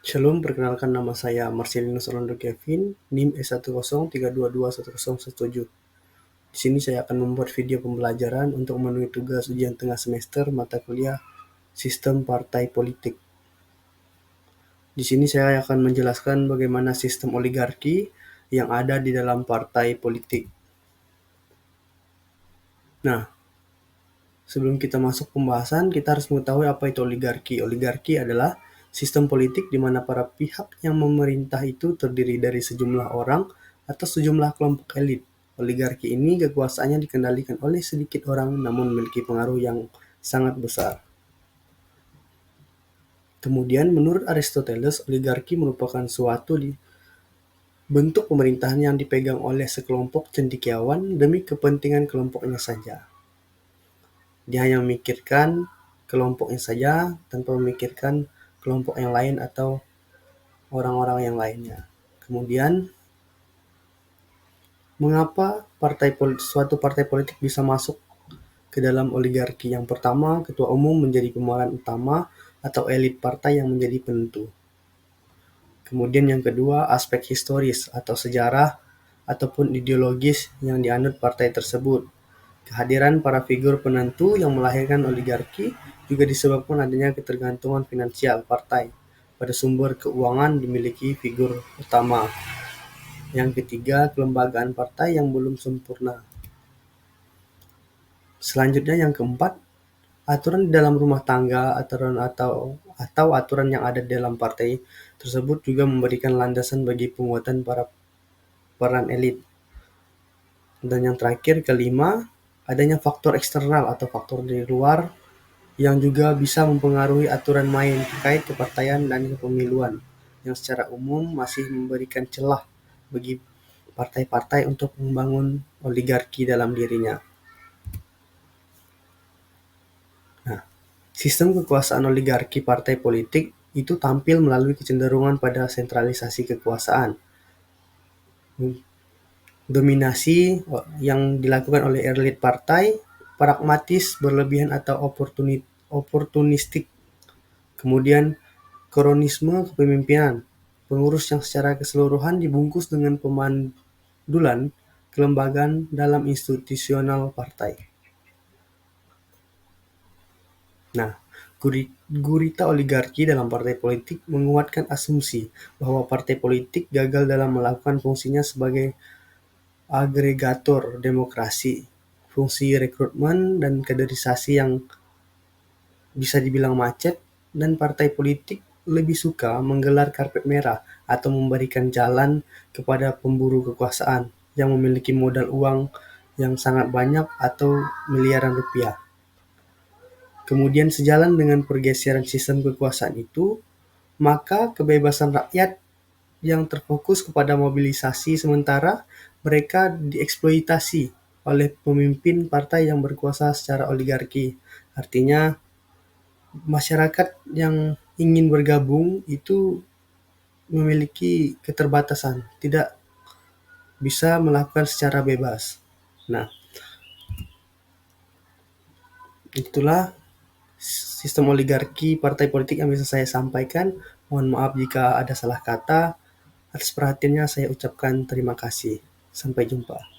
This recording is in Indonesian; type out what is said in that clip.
Shalom, perkenalkan nama saya Marcelinus Orlando Kevin, NIM S1032210117. Di sini saya akan membuat video pembelajaran untuk memenuhi tugas ujian tengah semester mata kuliah Sistem Partai Politik. Di sini saya akan menjelaskan bagaimana sistem oligarki yang ada di dalam partai politik. Nah, sebelum kita masuk pembahasan, kita harus mengetahui apa itu oligarki. Oligarki adalah sistem politik di mana para pihak yang memerintah itu terdiri dari sejumlah orang atau sejumlah kelompok elit. Oligarki ini kekuasaannya dikendalikan oleh sedikit orang namun memiliki pengaruh yang sangat besar. Kemudian menurut Aristoteles, oligarki merupakan suatu bentuk pemerintahan yang dipegang oleh sekelompok cendekiawan demi kepentingan kelompoknya saja. Dia hanya memikirkan kelompoknya saja tanpa memikirkan kelompok yang lain atau orang-orang yang lainnya. Kemudian, mengapa suatu partai politik bisa masuk ke dalam oligarki? Yang pertama, ketua umum menjadi pemeran utama atau elit partai yang menjadi penentu. Kemudian yang kedua, aspek historis atau sejarah ataupun ideologis yang dianut partai tersebut. Kehadiran para figur penentu yang melahirkan oligarki juga disebabkan adanya ketergantungan finansial partai pada sumber keuangan dimiliki figur utama. Yang ketiga, kelembagaan partai yang belum sempurna. Selanjutnya yang keempat, aturan di dalam rumah tangga, atau aturan yang ada di dalam partai tersebut juga memberikan landasan bagi penguatan para peran elit. Dan yang terakhir, kelima, adanya faktor eksternal atau faktor dari luar yang juga bisa mempengaruhi aturan main terkait kepartaian dan kepemiluan, yang secara umum masih memberikan celah bagi partai-partai untuk membangun oligarki dalam dirinya. Nah, sistem kekuasaan oligarki partai politik itu tampil melalui kecenderungan pada sentralisasi kekuasaan. Dominasi yang dilakukan oleh elit partai, pragmatis, berlebihan atau oportunistik. Kemudian kronisme kepemimpinan, pengurus yang secara keseluruhan dibungkus dengan pemandulan kelembagaan dalam institusional partai. Nah, gurita oligarki dalam partai politik menguatkan asumsi bahwa partai politik gagal dalam melakukan fungsinya sebagai agregator demokrasi, fungsi rekrutmen dan kaderisasi yang bisa dibilang macet, dan partai politik lebih suka menggelar karpet merah atau memberikan jalan kepada pemburu kekuasaan yang memiliki modal uang yang sangat banyak atau miliaran rupiah. Kemudian sejalan dengan pergeseran sistem kekuasaan itu, maka kebebasan rakyat yang terfokus kepada mobilisasi sementara mereka dieksploitasi oleh pemimpin partai yang berkuasa secara oligarki. Artinya masyarakat yang ingin bergabung itu memiliki keterbatasan, tidak bisa melakukan secara bebas. Nah, itulah sistem oligarki partai politik yang bisa saya sampaikan. Mohon maaf jika ada salah kata. Atas perhatiannya saya ucapkan terima kasih. Sampai jumpa.